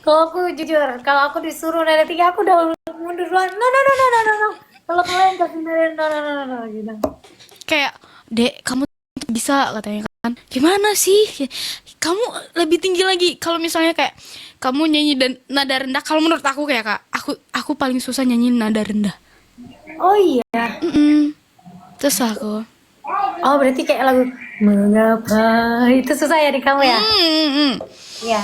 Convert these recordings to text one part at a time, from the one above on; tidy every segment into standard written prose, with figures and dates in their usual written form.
Kalau aku jujur, kalau aku disuruh nada tinggi aku udah mundur duluan. No no no no no no no. Kalau kalian kasih nada no no no no no gitu. Kayak, "Dek, kamu tuh bisa," katanya kan. "Gimana sih? Kamu lebih tinggi lagi." Kalau misalnya kayak kamu nyanyi dan nada rendah, kalau menurut aku kayak Kak, aku paling susah nyanyi nada rendah. Oh iya. Mm-mm. Terus aku. Oh berarti kayak lagu mengapa itu susah ya di kamu ya? Mm-mm. Iya.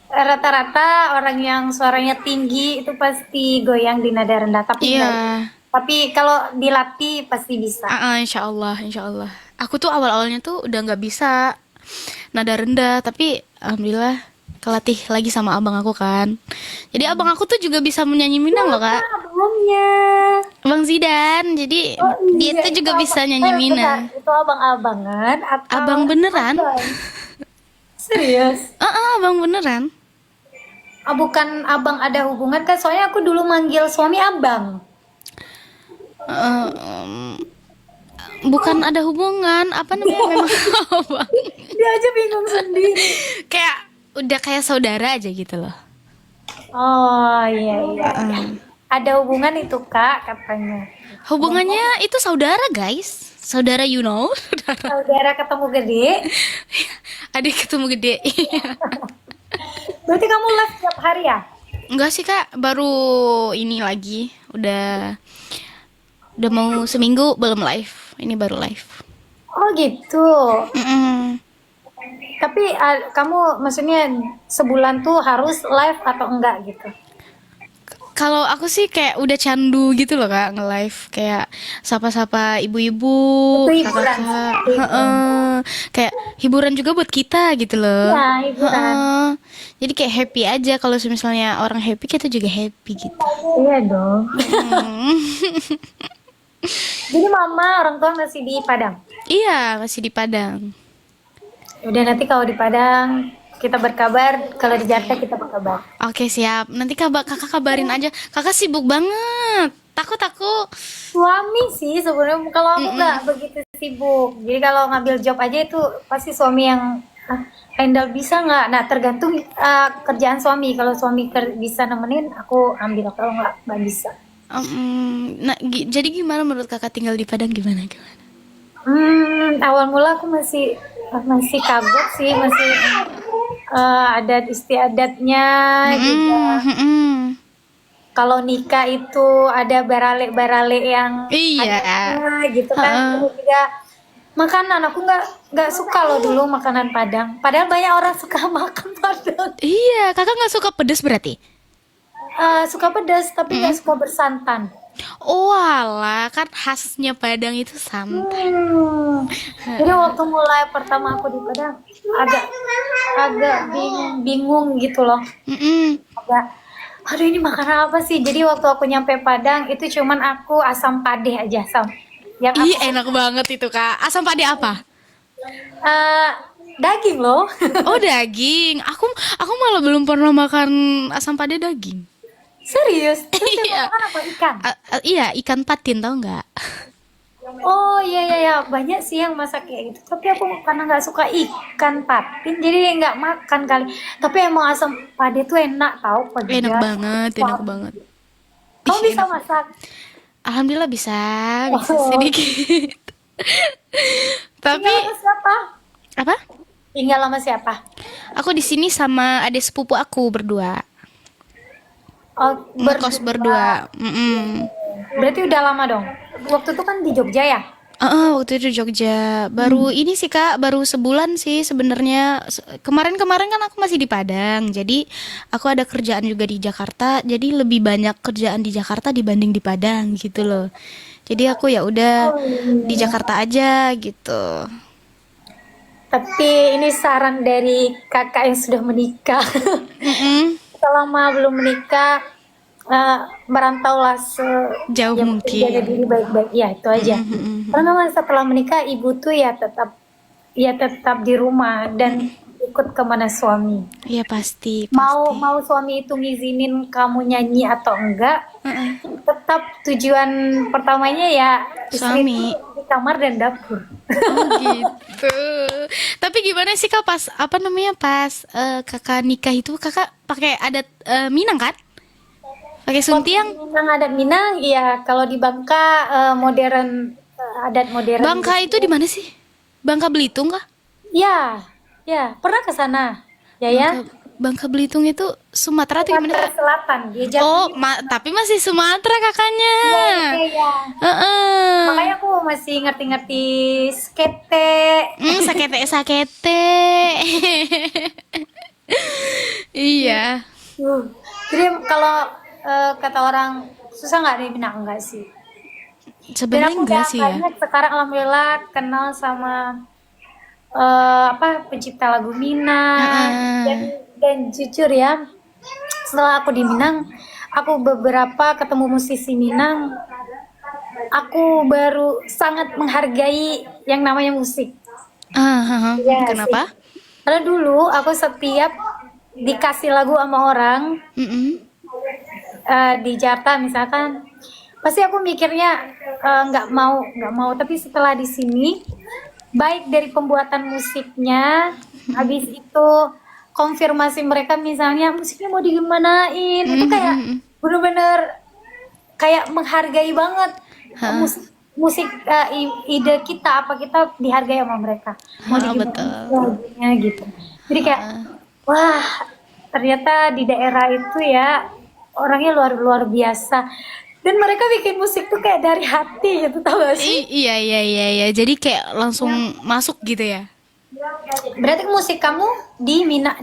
Rata-rata orang yang suaranya tinggi itu pasti goyang di nada rendah, tapi Iya. enggak. Tapi kalau dilatih pasti bisa. Insya Allah, insya Allah. Aku tuh awal-awalnya tuh udah nggak bisa nada rendah, tapi alhamdulillah kelatih lagi sama abang aku kan. Jadi abang aku tuh juga bisa menyanyi Minang loh kak. Abangnya. Abang Zidan, jadi Oh dia iya, tuh itu juga bisa abang. nyanyi Bentar, Minang. itu abang-abangan atau Abang beneran? abang? Serius? Abang beneran. Ah, bukan abang ada hubungan kan? Soalnya aku dulu manggil suami abang. Eh, em, bukan ada hubungan, apa namanya memang abang. Dia aja bingung sendiri. Kayak udah kayak saudara aja gitu loh. Oh iya iya iya. Heeh. Ada hubungan itu kak katanya. Hubungannya itu saudara guys, saudara you know, saudara. Saudara ketemu gede. Adik ketemu gede. Berarti kamu live tiap hari ya? Enggak sih kak, baru ini lagi, udah mau seminggu belum live, ini baru live. Oh gitu. Mm-mm. Tapi kamu maksudnya sebulan tuh harus live atau enggak gitu? Kalau aku sih kayak udah candu gitu loh kak nge-live kayak sapa-sapa ibu-ibu, Itu hiburan. kakak-kakak, Itu hiburan. heeh. Kayak hiburan juga buat kita gitu loh. Ya hiburan. Heeh. Jadi kayak happy aja kalau misalnya orang happy kita juga happy gitu. Iya dong. Hmm. Jadi mama orang tua masih di Padang. Iya, masih di Padang. Udah nanti kalau di Padang kita berkabar, kalau di Jakarta kita berkabar. Oke, siap. Nanti kakak kabarin aja. Kakak sibuk banget. Takut aku. Suami sih sebenarnya kalau aku nggak Mm-mm. begitu sibuk. Jadi kalau ngambil job aja itu pasti suami yang handle bisa nggak. Nah tergantung kerjaan suami. Kalau suami bisa nemenin, aku ambil. Kalau nggak bisa. Nah, jadi gimana menurut kakak tinggal di Padang gimana? Gimana? Awal mula aku masih masih kagok sih, masih adat istiadatnya juga. Mm-mm, mm-mm. Kalau nikah itu ada barale-barale yang Iya. adatnya gitu kan. Heeh. Terus juga makanan aku nggak suka loh dulu makanan Padang. Padahal banyak orang suka makan Padang. Iya, kakak nggak suka pedas berarti? Suka pedas tapi nggak suka bersantan. Oh alah, kan khasnya Padang itu santan. Jadi waktu mulai pertama aku di Padang agak agak bingung gitu loh. Mm-mm. Agak aduh ini makanan apa sih? Jadi waktu aku nyampe Padang itu cuman aku asam pade aja yang Ih, aku enak banget itu kak. Asam pade apa? eh, daging loh. Oh daging. Aku malah belum pernah makan asam pade daging. Serius? Terus yang Iya. makan apa ikan? Iya, ikan patin tau nggak? Oh iya iya ya banyak sih yang masak kayak gitu. Tapi aku karena nggak suka ikan patin jadi nggak makan kali. Tapi emang asam pade tuh enak tau Enak pedas. banget, enak banget. Kamu Ih, bisa enak. masak? Alhamdulillah bisa Oh, sedikit. tinggal Tapi sama siapa? apa? Tinggal sama siapa? Aku di sini sama adik sepupu aku berdua. Oh, Ngekos berdua. Mm-mm. Berarti udah lama dong. Waktu itu kan di Jogja ya? Waktu itu Jogja. Baru ini sih Kak, baru sebulan sih sebenarnya. Kemarin-kemarin kan aku masih di Padang. Jadi aku ada kerjaan juga di Jakarta. Jadi lebih banyak kerjaan di Jakarta dibanding di Padang gitu loh. Jadi aku ya udah di Jakarta aja gitu. Tapi ini saran dari kakak yang sudah menikah. Mm-mm. Selama belum menikah, merantaulah Jauh yang penting jaga mungkin. diri baik-baik. Ya itu aja. Karena memang setelah menikah ibu tuh ya tetap di rumah dan ikut kemana suami. Iya pasti, Mau pasti. mau suami itu ngizinin kamu nyanyi atau enggak, Heeh. tetap tujuan pertamanya ya istri Suami. di kamar dan dapur. Oh gitu. Tapi gimana sih Kak pas apa namanya pas kakak nikah itu kakak pakai adat Minang kan? Pakai suntiang. Minang adat Minang, iya. Kalau di Bangka modern, adat modern. Bangka itu di mana sih? Bangka Belitung kah? Ya, ya. Pernah ke sana? Ya ya. Bangka Belitung itu Sumatera atau gimana? Sumatera Selatan. Dia jatuh. Oh, tapi masih Sumatera kakaknya. Iya, iya. Heeh. Makanya aku masih ngerti-ngerti skete. Sakete. Iya. Jadi kalau kata orang susah nggak di Minang, enggak sih? Dan Sebenarnya aku enggak udah sih ya. banyak sekarang alhamdulillah kenal sama pencipta lagu Minang. Dan jujur ya, setelah aku di Minang, aku beberapa ketemu musisi Minang, aku baru sangat menghargai yang namanya musik. Iya Kenapa? sih. Karena dulu aku setiap dikasih lagu sama orang Mm-mm. di Jakarta misalkan, pasti aku mikirnya nggak mau. Tapi setelah di sini, baik dari pembuatan musiknya, habis itu konfirmasi mereka misalnya musiknya mau digimanain, itu kayak bener-bener kayak menghargai banget musik musik ide kita, apa kita dihargai sama mereka, mau digimanain Betul. lagunya gitu. Jadi kayak wah, ternyata di daerah itu ya orangnya luar luar biasa, dan mereka bikin musik tuh kayak dari hati gitu, tau gak sih? Iya. Jadi kayak langsung masuk gitu ya. Berarti musik kamu di Minang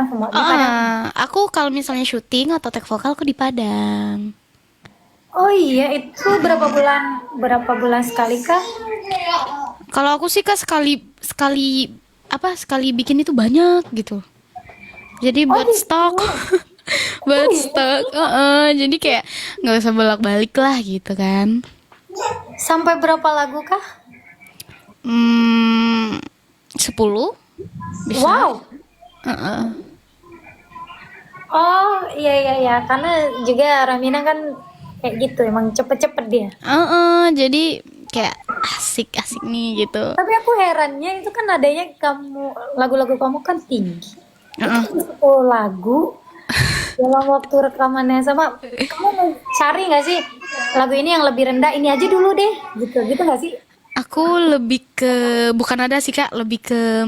semua, di Padang. Aku kalau misalnya syuting atau take vokal aku di Padang. Oh iya, itu berapa bulan sekali kah? Kalau aku sih kak sekali sekali sekali bikin itu banyak gitu. Jadi buat stok, buat stok. Jadi kayak nggak usah bolak-balik lah gitu kan. Sampai berapa lagu kah? 10 bisa. Wow. Heeh. Oh iya, karena juga orang Minang kan kayak gitu, emang cepet-cepet dia. Jadi kayak asik-asik nih gitu. Tapi aku herannya itu kan adanya lagu-lagu kamu kan tinggi. Itu 10 lagu dalam waktu rekamannya sama. Kamu mau cari nggak sih lagu ini yang lebih rendah, ini aja dulu deh, gitu nggak sih? Aku lebih ke bukan ada sih kak, lebih ke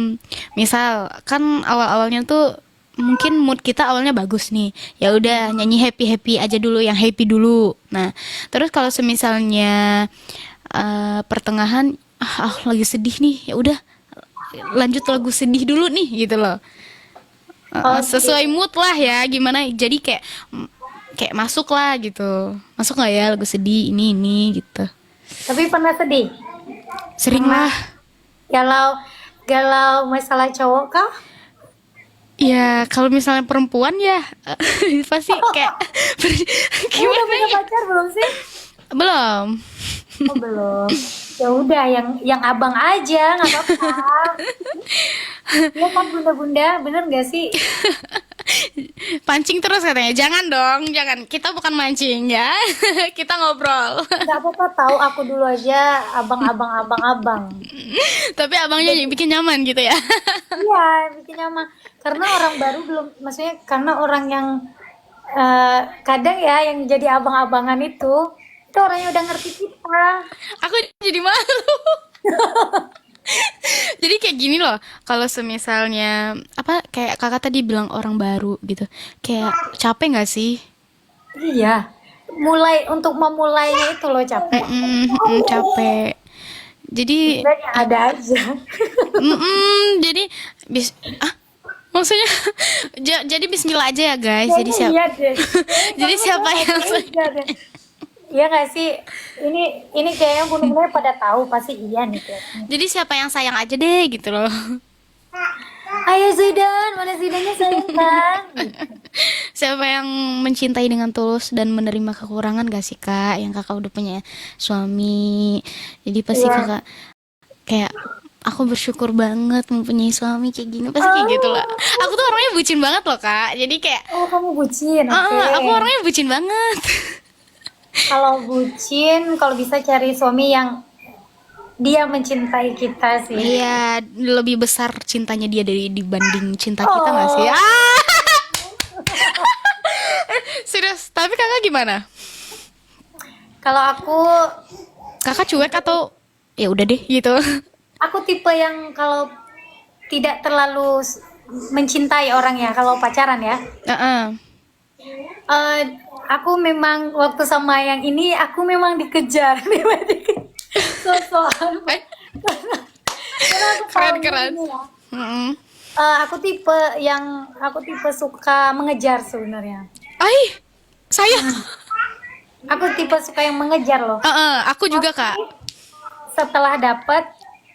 misal kan awal-awalnya tuh mungkin mood kita awalnya bagus nih, ya udah nyanyi happy aja dulu, yang happy dulu. Nah terus kalau semisalnya pertengahan lagi sedih nih, ya udah lanjut lagu sedih dulu nih gitu loh. Sesuai mood lah ya, gimana jadi kayak masuk lah gitu, masuk nggak ya lagu sedih ini gitu. Tapi pernah sedih? Sering lah. Galau masalah cowok kah? Ya kalau misalnya perempuan ya pasti kayak Udah punya pacar belum sih? belum. Oh belum. Ya udah, yang abang aja, nggak apa-apa. Iya kan bunda-bunda, bener nggak sih? Pancing terus katanya, jangan dong, jangan, kita bukan mancing ya. Kita ngobrol. Nggak apa-apa, tahu aku dulu aja abang. Tapi abangnya bikin nyaman gitu ya. Iya, bikin nyaman. Karena orang baru belum, maksudnya karena orang yang kadang ya yang jadi abang-abangan itu orangnya udah ngerti kita. Aku jadi malu. Jadi kayak gini loh, kalau semisalnya kayak kakak tadi bilang orang baru gitu, kayak capek nggak sih? Iya, untuk memulainya itu loh capek. Capek. Jadi Sebenarnya ada aja. jadi maksudnya jadi Bismillah aja ya guys. Jadi siapa? Iya deh. Jadi siapa yang Iya nggak sih? Ini kayaknya benar-benar pada tahu pasti iya nih kayaknya. Jadi siapa yang sayang aja deh gitu loh. Ayo Zidan, mana Zidannya sayang kan? Siapa yang mencintai dengan tulus dan menerima kekurangan gak sih kak? Yang kakak udah punya suami, jadi pasti kakak kayak aku bersyukur banget mempunyai suami kayak gini, pasti kayak gitu lah. Aku tuh orangnya bucin banget loh kak, jadi kayak kamu bucin, oke. aku orangnya bucin banget. Kalau bucin, kalau bisa cari suami yang dia mencintai kita sih. Iya, lebih besar cintanya dia dibanding cinta kita nggak sih? Serius, tapi kakak gimana? Kalau Kakak cuek atau ya udah deh gitu? aku tipe yang kalau tidak terlalu mencintai orang ya kalau pacaran ya. Heeh. Eh, aku memang waktu sama yang ini aku memang dikejar, memang dikejar. So-soan. Eh, Karena aku keren tahu keren. ini ya. Mm-mm. Aku tipe suka mengejar sebenarnya. Ai, saya. Aku tipe suka yang mengejar loh. Aku juga kak. Setelah dapat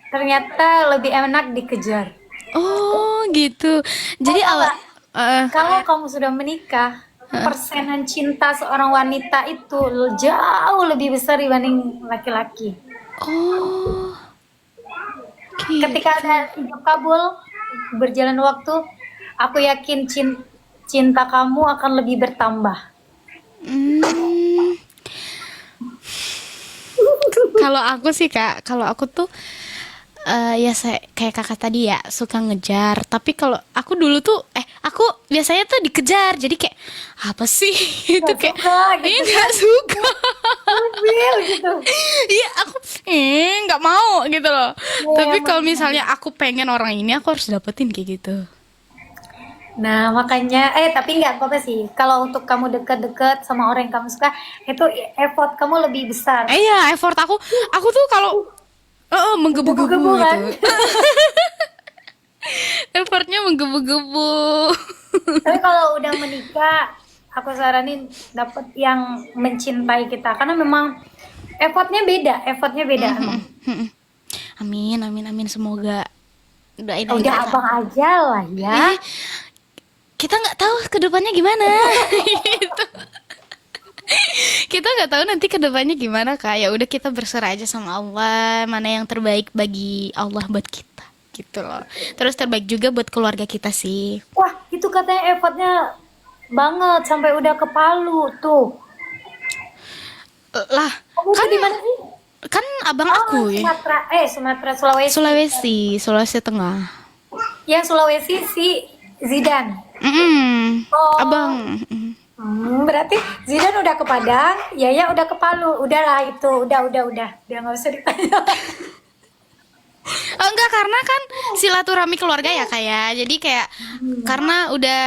ternyata lebih enak dikejar. Oh gitu. Jadi Tahu awal. nggak? Kalau kamu sudah menikah, persenan cinta seorang wanita itu jauh lebih besar dibanding laki-laki. Oh, gitu. Ketika ada ijab kabul, berjalan waktu, aku yakin cinta kamu akan lebih bertambah. Hmm, Kalau aku sih kak, kalau aku tuh ya saya kayak kakak tadi ya suka ngejar. Tapi kalau aku dulu tuh, aku biasanya tuh dikejar. Jadi kayak apa sih? Itu Nggak kayak suka gitu nggak suka. Mobil gitu. Iya aku nggak mau gitu loh. Iya, Tapi kalau makanya. misalnya aku pengen orang ini, aku harus dapetin kayak gitu. Nah, makanya, tapi nggak apa-apa sih. Kalau untuk kamu deket-deket sama orang yang kamu suka, itu effort kamu lebih besar. Iya, effort aku tuh kalau menggebu-gebu Gebu-gebu kan? gitu. Effortnya menggebu-gebu. Tapi kalau udah menikah, aku saranin dapet yang mencintai kita. Karena memang effortnya beda emang. Amin, amin, amin. Semoga doain Udah aja. abang aja lah ya. Kita nggak tahu kedepannya gimana. Gitu. Kita nggak tahu nanti kedepannya gimana kak. Ya udah kita berserah aja sama Allah. Mana yang terbaik bagi Allah buat kita. Gitu loh. Terus terbaik juga buat keluarga kita sih. Wah, itu katanya effortnya banget sampai udah ke Palu tuh. Lah, Kamu tuh kan di mana sih? kan abang aku ya. Sumatera, Sulawesi. Sulawesi Tengah. Yang Sulawesi si Zidan. Oh. Abang. Berarti Zidan udah ke Padang, Yaya udah ke Palu. Udahlah itu, udah. Dia nggak usah ditanya. Enggak, karena kan silaturahmi keluarga ya kayak. Jadi kayak karena udah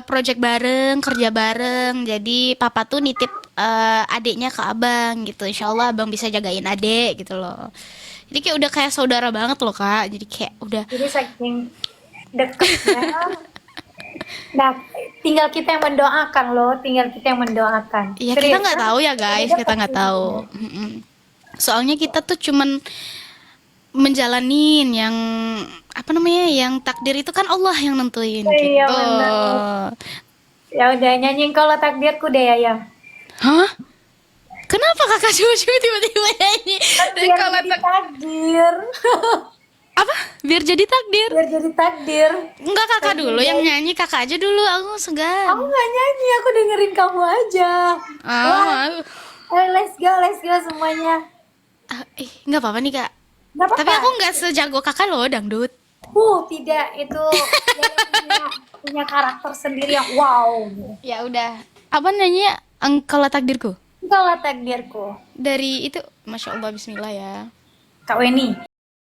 project bareng, kerja bareng. Jadi papa tuh nitip adiknya ke abang gitu. Insya Allah abang bisa jagain adik gitu loh. Jadi kayak udah kayak saudara banget loh kak. Jadi kayak udah. Jadi saking dekatnya. Nah, tinggal kita yang mendoakan loh, Ya kita Serius, nggak kan? tahu ya guys, kita nggak tahu. Soalnya kita tuh cuman menjalanin yang apa namanya, yang takdir itu kan Allah yang nentuin Iya, gitu. benar. Ya udah nyanyiin kalau takdirku deh ya. Hah? Kenapa kakak cucu tiba-tiba nyanyi? Dan Biar kalau jadi takdir. apa? Biar jadi takdir. Biar jadi takdir. Enggak, kakak dulu yang nyanyi, kakak aja dulu, aku Aku segan. nggak nyanyi, aku dengerin kamu aja. Ah, Let's go semuanya. nggak apa-apa nih kak. Nggak apa-apa. Tapi aku nggak sejago kakak loh dangdut. Tidak, itu punya karakter sendiri yang wow. Ya udah. Apa nyanyi Engkaulah Takdirku? Engkaulah takdirku. Dari itu, Masya Allah, Bismillah ya. Kak Weni.